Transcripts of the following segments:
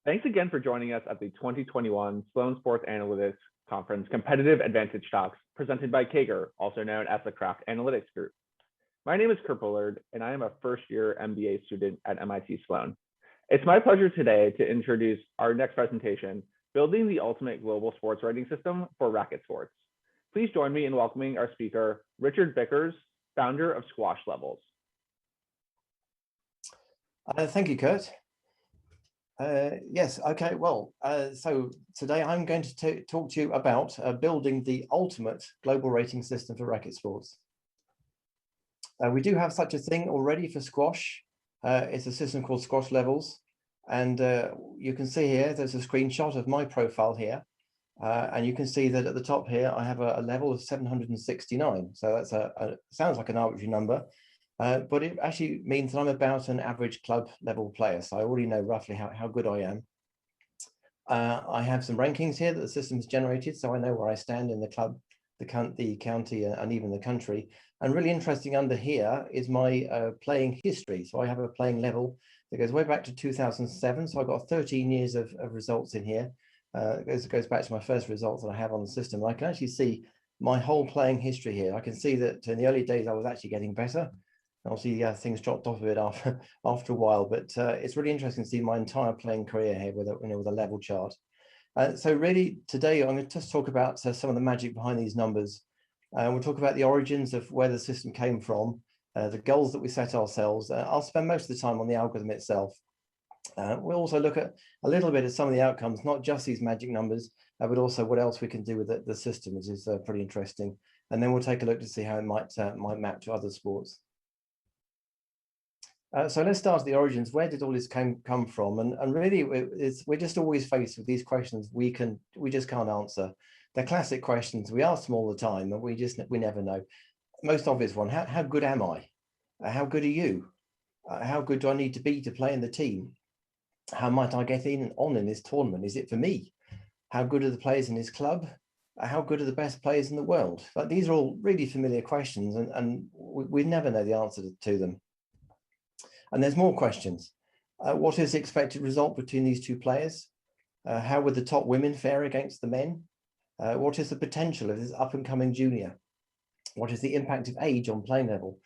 Thanks again for joining us at the 2021 Sloan Sports Analytics Conference Competitive Advantage Talks presented by Kager, also known as the Craft Analytics Group. My name is Kurt Bullard, and I am a first-year MBA student at MIT Sloan. It's my pleasure today to introduce our next presentation, Building the Ultimate Global Sports Rating System for Racquet Sports. Please join me in welcoming our speaker, Richard Vickers, founder of Squash Levels. Thank you, Kurt. Yes, okay, well, so today I'm going to talk to you about building the ultimate global rating system for racket sports. We do have such a thing already for squash. It's a system called Squash Levels. And you can see here, there's a screenshot of my profile here. And you can see that at the top here, I have a level of 769. So that's sounds like an arbitrary number. But it actually means that I'm about an average club level player. So I already know roughly how good I am. I have some rankings here that the system has generated. So I know where I stand in the club, the county, and even the country. And really interesting under here is my playing history. So I have a playing level that goes way back to 2007. So I've got 13 years of results in here. It goes back to my first results that I have on the system. I can actually see my whole playing history here. I can see that in the early days, I was actually getting better. Obviously, things dropped off a bit after a while, but it's really interesting to see my entire playing career here with a level chart. So really, today I'm going to just talk about some of the magic behind these numbers. We'll talk about the origins of where the system came from, the goals that we set ourselves. I'll spend most of the time on the algorithm itself. We'll also look at a little bit at some of the outcomes, not just these magic numbers, but also what else we can do with the system, which is pretty interesting. And then we'll take a look to see how it might map to other sports. So let's start at the origins. Where did all this come from? And really, we're just always faced with these questions we just can't answer. They're classic questions. We ask them all the time, and we never know. Most obvious one: how good am I? How good are you? How good do I need to be to play in the team? How might I get on in this tournament? Is it for me? How good are the players in this club? How good are the best players in the world? But these are all really familiar questions, and we never know the answer to them. And there's more questions. What is the expected result between these two players? How would the top women fare against the men? What is the potential of this up-and-coming junior? What is the impact of age on playing level?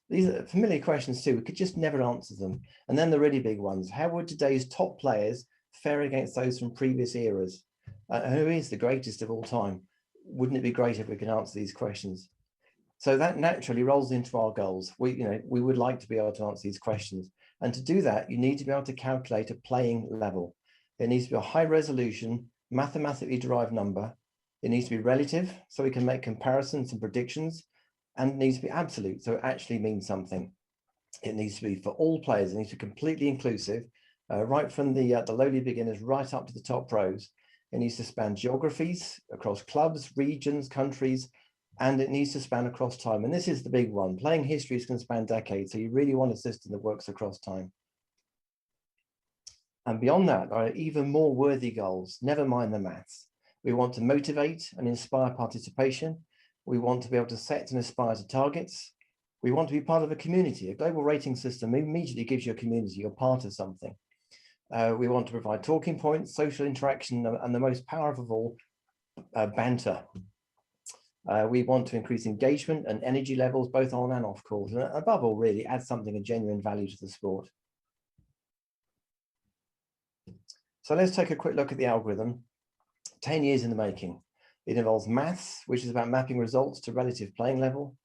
These are familiar questions too. We could just never answer them. And then the really big ones. How would today's top players fare against those from previous eras? Who is the greatest of all time? Wouldn't it be great if we could answer these questions? So that naturally rolls into our goals. We would like to be able to answer these questions. And to do that, you need to be able to calculate a playing level. It needs to be a high resolution, mathematically derived number. It needs to be relative, so we can make comparisons and predictions. And it needs to be absolute, so it actually means something. It needs to be for all players. It needs to be completely inclusive, right from the lowly beginners right up to the top pros. It needs to span geographies across clubs, regions, countries, and it needs to span across time. And this is the big one. Playing histories can span decades, so you really want a system that works across time. And beyond that, there are even more worthy goals. Never mind the maths. We want to motivate and inspire participation. We want to be able to set and aspire to targets. We want to be part of a community. A global rating system immediately gives you a community. You're part of something. We want to provide talking points, social interaction, and the most powerful of all, banter. We want to increase engagement and energy levels, both on and off court, and above all, really add something of genuine value to the sport. So let's take a quick look at the algorithm. 10 years in the making. It involves maths, which is about mapping results to relative playing level,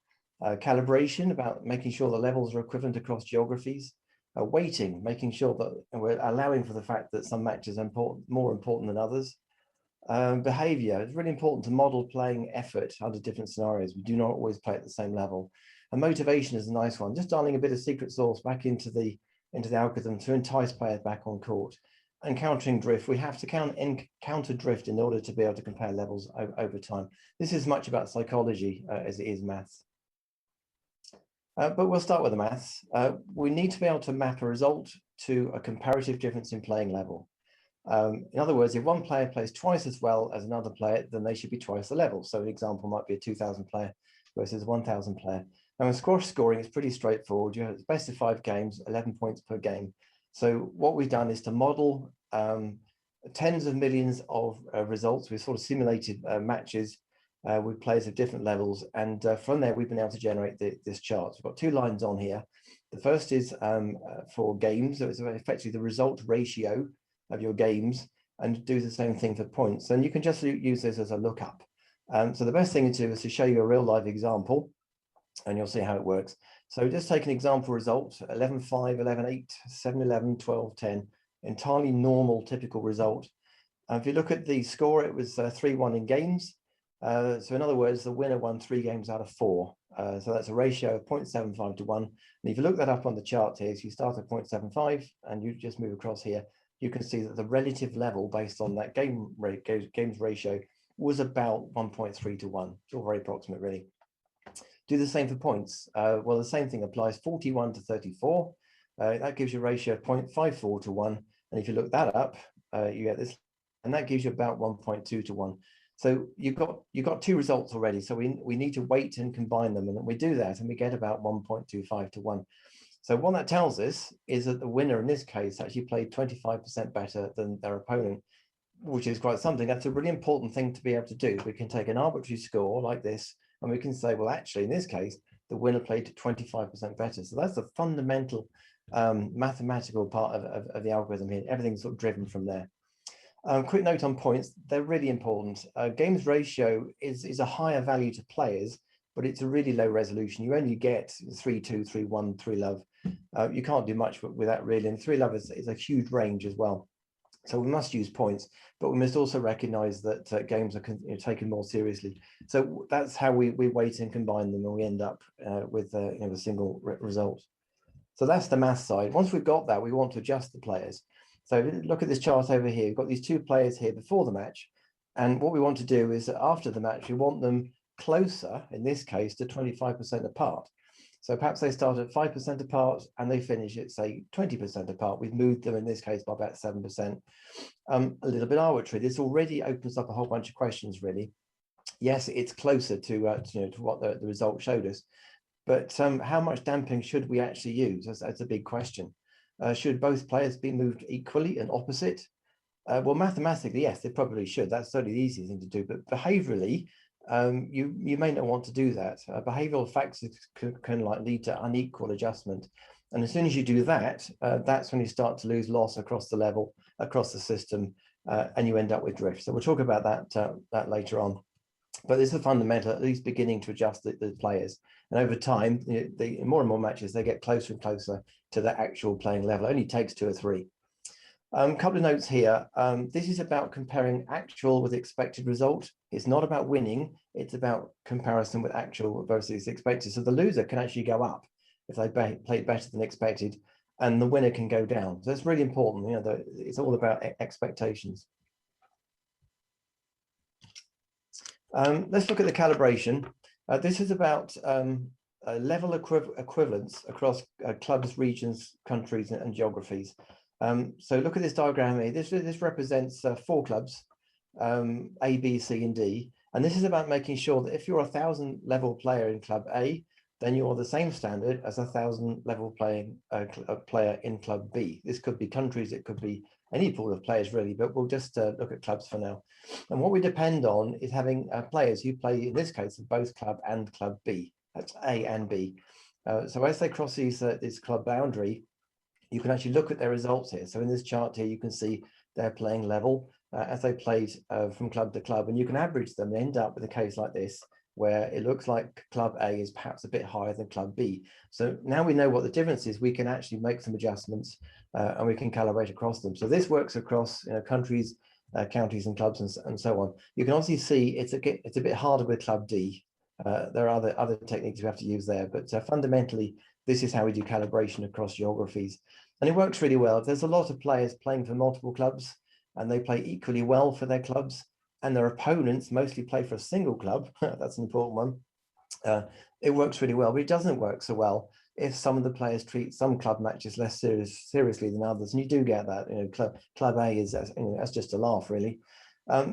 calibration, about making sure the levels are equivalent across geographies, weighting, making sure that we're allowing for the fact that some matches are more important than others. Behavior, it's really important to model playing effort under different scenarios. We do not always play at the same level. And motivation is a nice one, just dialing a bit of secret sauce back into the algorithm to entice players back on court. And countering drift, we have to counter drift in order to be able to compare levels over time. This is much about psychology as it is maths. But we'll start with the maths. We need to be able to map a result to a comparative difference in playing level. In other words, if one player plays twice as well as another player, then they should be twice the level. So an example might be a 2,000 player versus a 1,000 player. Now in squash scoring, it's pretty straightforward. You have the best of 5 games, 11 points per game. So what we've done is to model tens of millions of results. We've sort of simulated matches with players of different levels. And from there, we've been able to generate this chart. We've got two lines on here. The first is for games. So it's effectively the result ratio of your games, and do the same thing for points. And you can just use this as a lookup. So the best thing to do is to show you a real live example, and you'll see how it works. So just take an example result, 11-5, 11-8, 7-11, 12-10, entirely normal, typical result. If you look at the score, it was 3-1 in games. So in other words, the winner won 3 games out of 4. So that's a ratio of 0.75 to 1. And if you look that up on the chart here, so you start at 0.75 and you just move across here, you can see that the relative level based on that games ratio was about 1.3 to 1. It's all very approximate, really. Do the same for points. Well, the same thing applies, 41 to 34. That gives you a ratio of 0.54 to 1. And if you look that up, you get this, and that gives you about 1.2 to 1. So you've got 2 results already. So we need to wait and combine them, and we do that, and we get about 1.25 to 1. So what that tells us is that the winner in this case actually played 25% better than their opponent, which is quite something. That's a really important thing to be able to do. We can take an arbitrary score like this, and we can say, well, actually, in this case, the winner played 25% better. So that's the fundamental mathematical part of the algorithm here. Everything's sort of driven from there. Quick note on points, they're really important. Games ratio is a higher value to players, but it's a really low resolution. You only get 3-2, 3-1, 3-love. You can't do much with that really, and 3-love is a huge range as well. So we must use points, but we must also recognize that games are taken more seriously. So that's how we weight and combine them, and we end up with a single result. So that's the math side. Once we've got that, we want to adjust the players. So look at this chart over here. We've got these 2 players here before the match. And what we want to do is that after the match, we want them closer, in this case, to 25% apart. So perhaps they start at 5% apart and they finish at, say, 20% apart. We've moved them, in this case, by about 7%. A little bit arbitrary. This already opens up a whole bunch of questions, really. Yes, it's closer to what the result showed us. But how much damping should we actually use? That's a big question. Should both players be moved equally and opposite? Well, mathematically, yes, they probably should. That's certainly the easy thing to do. But behaviorally, you may not want to do that. Behavioral factors can lead to unequal adjustment. And as soon as you do that, that's when you start to lose loss across the level, across the system, and you end up with drift. So we'll talk about that later on. But this is a fundamental, at least beginning to adjust the players. And over time, in more and more matches, they get closer and closer to the actual playing level. It only takes 2 or 3. A couple of notes here. This is about comparing actual with expected result. It's not about winning. It's about comparison with actual versus expected. So the loser can actually go up if they played better than expected, and the winner can go down. So that's really important. It's all about expectations. Let's look at the calibration. This is about level equivalence across clubs, regions, countries, and geographies. So look at this diagram here. This represents 4 clubs, A, B, C, and D. And this is about making sure that if you're a 1,000 level player in Club A, then you're the same standard as a 1,000 level player in Club B. This could be countries, it could be any pool of players really, but we'll just look at clubs for now. And what we depend on is having players who play, in this case, both Club and Club B. That's A and B. So as they cross this club boundary, you can actually look at their results here. So in this chart here, you can see they're playing level as they played from club to club, and you can average them and end up with a case like this, where it looks like Club A is perhaps a bit higher than Club B. So now we know what the difference is, we can actually make some adjustments and we can calibrate across them. So this works across countries, counties and clubs and so on. You can obviously see it's a bit harder with Club D. There are other techniques we have to use there, but fundamentally, this is how we do calibration across geographies. And it works really well. There's a lot of players playing for multiple clubs, and they play equally well for their clubs, and their opponents mostly play for a single club. That's an important one. It works really well, but it doesn't work so well if some of the players treat some club matches less seriously than others. And you do get that. Club A is that's just a laugh, really.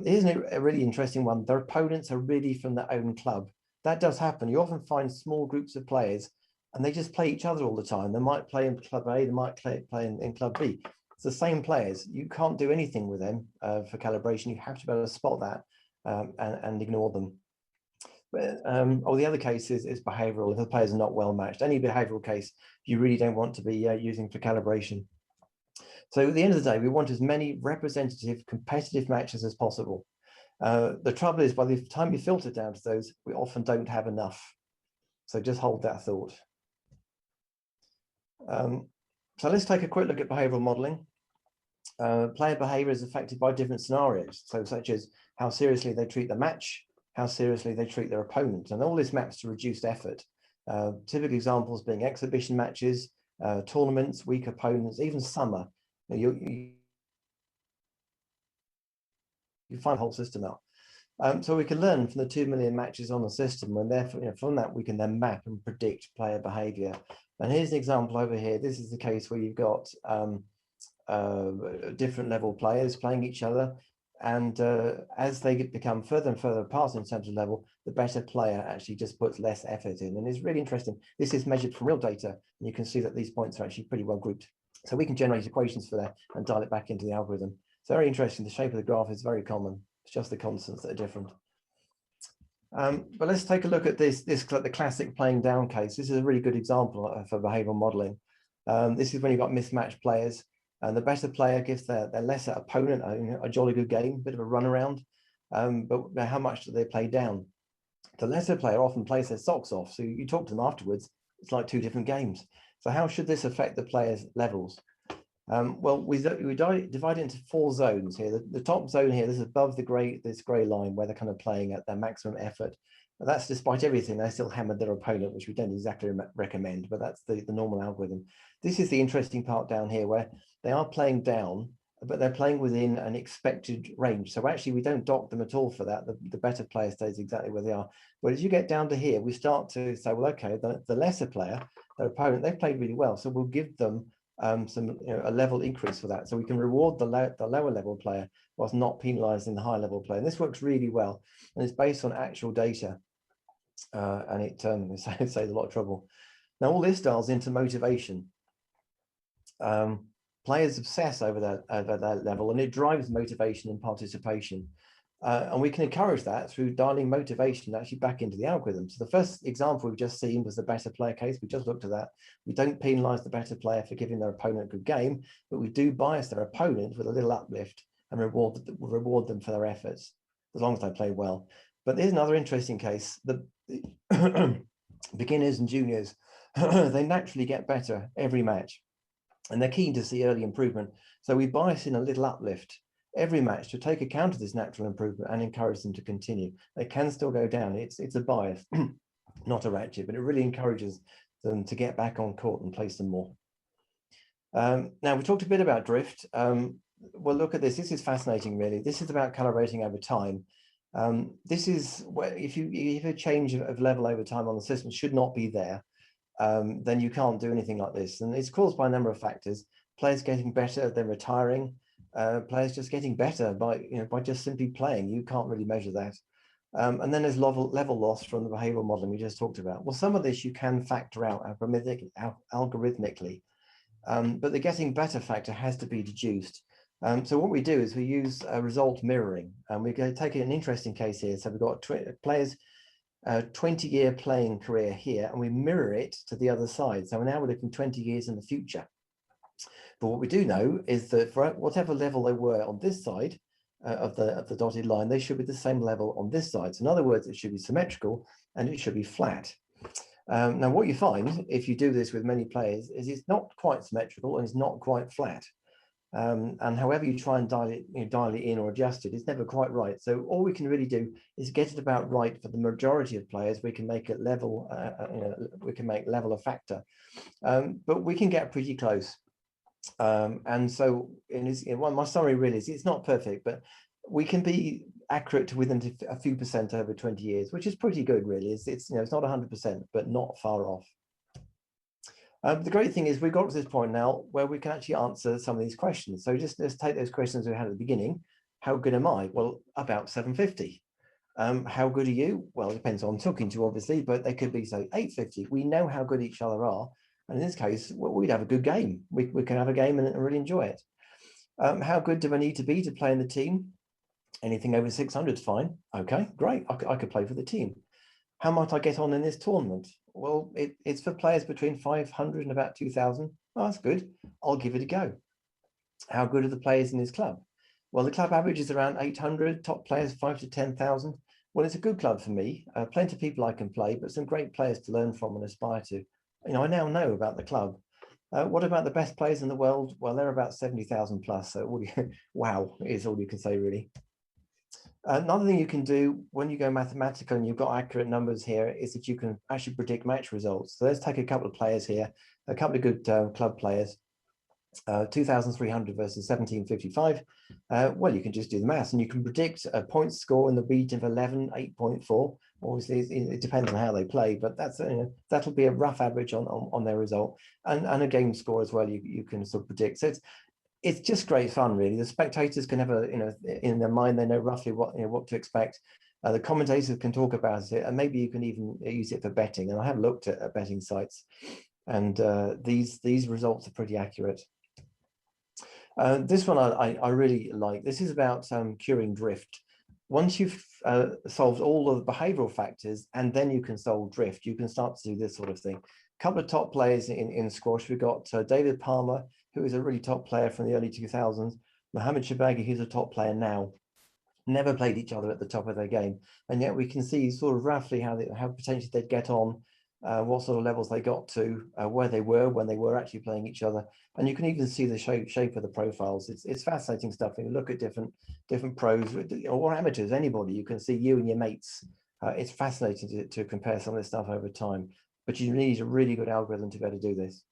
Here's a really interesting one. Their opponents are really from their own club. That does happen. You often find small groups of players and they just play each other all the time. They might play in Club A, they might play in Club B. It's the same players. You can't do anything with them for calibration. You have to be able to spot that and ignore them. But, the other case is behavioral. If the players are not well matched, any behavioral case you really don't want to be using for calibration. So at the end of the day, we want as many representative competitive matches as possible. The trouble is, by the time you filter down to those, we often don't have enough. So just hold that thought. So let's take a quick look at behavioral modeling. Player behavior is affected by different scenarios, so such as how seriously they treat the match, how seriously they treat their opponent, and all this maps to reduced effort. Typical examples being exhibition matches, tournaments, weak opponents, even summer. You find the whole system out. So we can learn from the 2 million matches on the system, and therefore, from that we can then map and predict player behavior. And here's an example over here. This is the case where you've got different level players playing each other, and as they become further and further apart in terms of level, the better player actually just puts less effort in. And it's really interesting. This is measured from real data, and you can see that these points are actually pretty well grouped. So we can generate equations for that and dial it back into the algorithm. It's very interesting. The shape of the graph is very common. It's just the constants that are different. But let's take a look at the classic playing down case. This is a really good example for behavioral modeling. This is when you've got mismatched players, and the better player gives their lesser opponent a jolly good game, bit of a runaround. But how much do they play down? The lesser player often plays their socks off. So you talk to them afterwards, it's like 2 different games. So how should this affect the players' levels? Well, we divide it into 4 zones here. The top zone here, this is above this gray line where they're kind of playing at their maximum effort. And that's despite everything, they still hammered their opponent, which we don't exactly recommend, but that's the normal algorithm. This is the interesting part down here where they are playing down, but they're playing within an expected range. So actually we don't dock them at all for that. The better player stays exactly where they are. But as you get down to here, we start to say, well, okay, the lesser player, their opponent, they've played really well. So we'll give them a level increase for that. So we can reward the lower level player whilst not penalizing the high level player. And this works really well. And it's based on actual data. And it saves a lot of trouble. Now, all this dials into motivation. Players obsess over that level, and it drives motivation and participation. And we can encourage that through dialing motivation actually back into the algorithm. So the first example we've just seen was the better player case. We just looked at that. We don't penalize the better player for giving their opponent a good game, but we do bias their opponent with a little uplift and reward them for their efforts, as long as they play well. But here's another interesting case. The beginners and juniors, they naturally get better every match, and they're keen to see early improvement. So we bias in a little uplift every match to take account of this natural improvement and encourage them to continue. They can still go down. It's a bias, not a ratchet, but it really encourages them to get back on court and play some more. Now, we talked a bit about drift. Well, look at this. This is fascinating, really. This is about calibrating over time. This is where if a change of level over time on the system should not be there, then you can't do anything like this. And it's caused by a number of factors. Players getting better, then retiring. Players just getting better by just simply playing. You can't really measure that. And then there's level loss from the behavioral modeling we just talked about. Well, some of this you can factor out algorithmically, but the getting better factor has to be deduced. So what we do is we use result mirroring, and we're going to take an interesting case here. So we've got players 20-year playing career here, and we mirror it to the other side. So now we're looking 20 years in the future. But what we do know is that for whatever level they were on this side of the dotted line, they should be the same level on this side. So in other words, it should be symmetrical and it should be flat. Now, what you find if you do this with many players is it's not quite symmetrical and it's not quite flat. And however you try and dial it in or adjust it, it's never quite right. So all we can really do is get it about right for the majority of players. We can make it level, we can make level a factor, but we can get pretty close. And so my summary really is it's not perfect, but we can be accurate to within a few percent over 20 years, which is pretty good, really. It's not 100%, but not far off. The great thing is we've got to this point now where we can actually answer some of these questions. So let's take those questions we had at the beginning. How good am I? Well, about 750. How good are you? Well, it depends on talking to, obviously, but they could be, say, 850. We know how good each other are. And in this case, we'd have a good game. We can have a game and really enjoy it. How good do I need to be to play in the team? Anything over 600 is fine. Okay, great. I could play for the team. How might I get on in this tournament? Well, it's for players between 500 and about 2,000. Oh, that's good. I'll give it a go. How good are the players in this club? Well, the club average is around 800, top players 5 to 10,000. Well, it's a good club for me. Plenty of people I can play, but some great players to learn from and aspire to. I now know about the club. What about the best players in the world? Well, they're about 70,000 plus. So wow, is all you can say, really. Another thing you can do when you go mathematical and you've got accurate numbers here is that you can actually predict match results. So let's take a couple of players here, a couple of good club players. 2,300 versus 1,755. Well, you can just do the maths and you can predict a point score in the region of 11, 8.4. Obviously, it depends on how they play, but that's that'll be a rough average on their result, and a game score as well. You can sort of predict. So it's just great fun, really. The spectators can have in their mind, they know roughly what to expect. The commentators can talk about it, and maybe you can even use it for betting. And I have looked at betting sites, and these results are pretty accurate. This one I really like. This is about curing drift. Once you've solved all of the behavioral factors, and then you can solve drift, you can start to do this sort of thing. A couple of top players in squash. We've got David Palmer, who is a really top player from the early 2000s. Mohamed Shabagi, who's a top player now. Never played each other at the top of their game, and yet we can see sort of roughly how potentially they'd get on, what sort of levels they got to, where they were when they were actually playing each other, and you can even see the shape of the profiles. It's fascinating stuff. When you look at different pros or amateurs, anybody, you can see you and your mates. It's fascinating to compare some of this stuff over time, but you need a really good algorithm to be able to do this.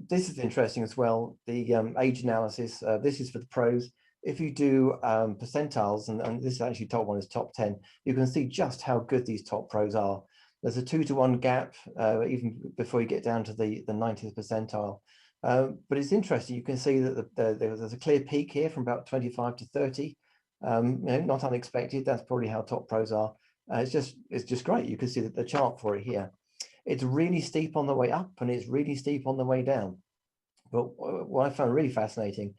This is interesting as well. The age analysis. This is for the pros. If you do percentiles, and this is actually top one is top 10, you can see just how good these top pros are. There's a 2-to-1 gap even before you get down to the 90th percentile. But it's interesting. You can see that there's a clear peak here from about 25 to 30. Not unexpected. That's probably how top pros are. It's just great. You can see the chart for it here. It's really steep on the way up, and it's really steep on the way down. But what I found really fascinating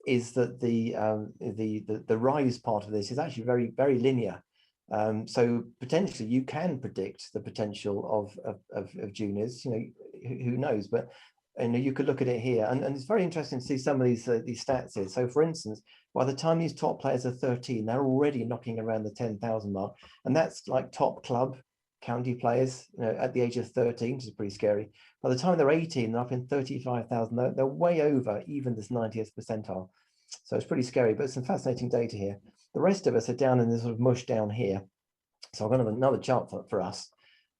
is that the rise part of this is actually very, very linear. So potentially you can predict the potential of juniors. Who knows? But you could look at it here, and it's very interesting to see some of these stats here. So for instance, by the time these top players are 13, they're already knocking around the 10,000 mark, and that's like top club county players at the age of 13, which is pretty scary. By the time they're 18, they're up in 35,000. They're way over even this 90th percentile. So it's pretty scary, but some fascinating data here. The rest of us are down in this sort of mush down here. So I've got another chart for us.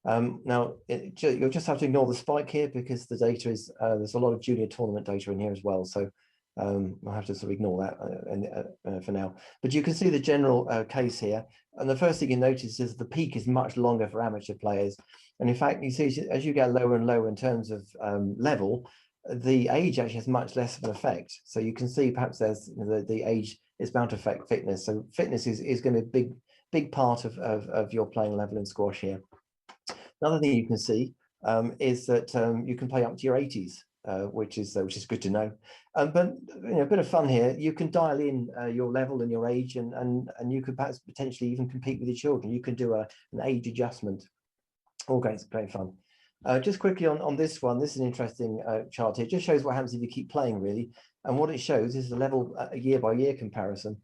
Now, you'll just have to ignore the spike here because the data is, there's a lot of junior tournament data in here as well. So I'll have to sort of ignore that for now. But you can see the general case here. And the first thing you notice is the peak is much longer for amateur players. And in fact, you see as you get lower and lower in terms of level, the age actually has much less of an effect. So you can see perhaps there's the age is bound to affect fitness. So fitness is going to be a big part of your playing level in squash here. Another thing you can see is that you can play up to your 80s, which is good to know. But a bit of fun here. You can dial in your level and your age, and you could perhaps potentially even compete with your children. You can do an age adjustment. All great fun. Just quickly on this one, this is an interesting chart here. It just shows what happens if you keep playing, really. And what it shows is the level year-by-year comparison.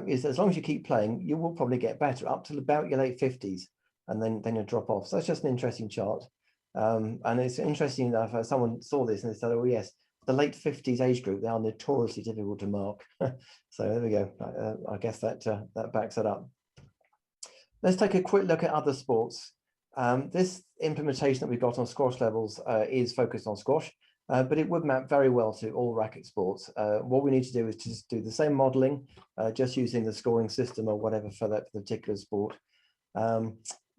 Is that as long as you keep playing, you will probably get better up to about your late 50s, and then you'll drop off. So that's just an interesting chart. And it's interesting enough, someone saw this and they said, oh yes, the late 50s age group, they are notoriously difficult to mark. So there we go. I guess that backs it up. Let's take a quick look at other sports. This implementation that we've got on squash levels is focused on squash, but it would map very well to all racket sports. What we need to do is just do the same modeling, just using the scoring system or whatever for that particular sport.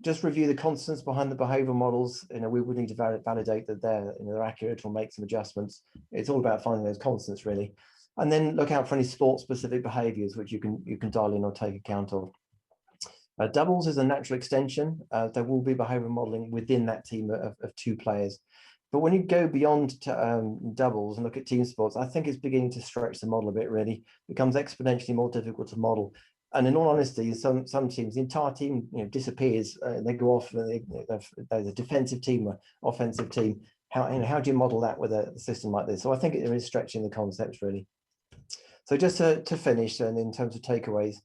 Just review the constants behind the behavioral models. We would need to validate that they're accurate or make some adjustments. It's all about finding those constants, really. And then look out for any sport-specific behaviors which you can dial in or take account of. Doubles is a natural extension. There will be behavioral modeling within that team of 2 players. But when you go beyond to, doubles and look at team sports, I think it's beginning to stretch the model a bit, really. It becomes exponentially more difficult to model. And in all honesty, some teams, the entire team, disappears. They go off. There's a defensive team, or offensive team. How do you model that with a system like this? So I think it is stretching the concepts, really. So just to finish, and in terms of takeaways,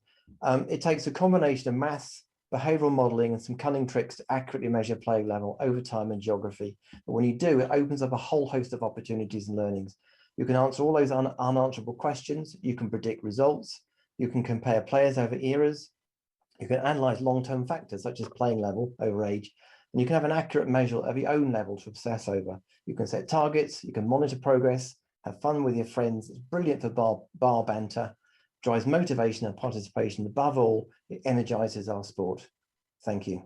it takes a combination of maths, behavioral modeling, and some cunning tricks to accurately measure play level over time and geography. But when you do, it opens up a whole host of opportunities and learnings. You can answer all those unanswerable questions. You can predict results. You can compare players over eras. You can analyze long-term factors such as playing level over age, and you can have an accurate measure of your own level to obsess over. You can set targets. You can monitor progress. Have fun with your friends. It's brilliant for bar banter. Drives motivation and participation. Above all, it energizes our sport. Thank you.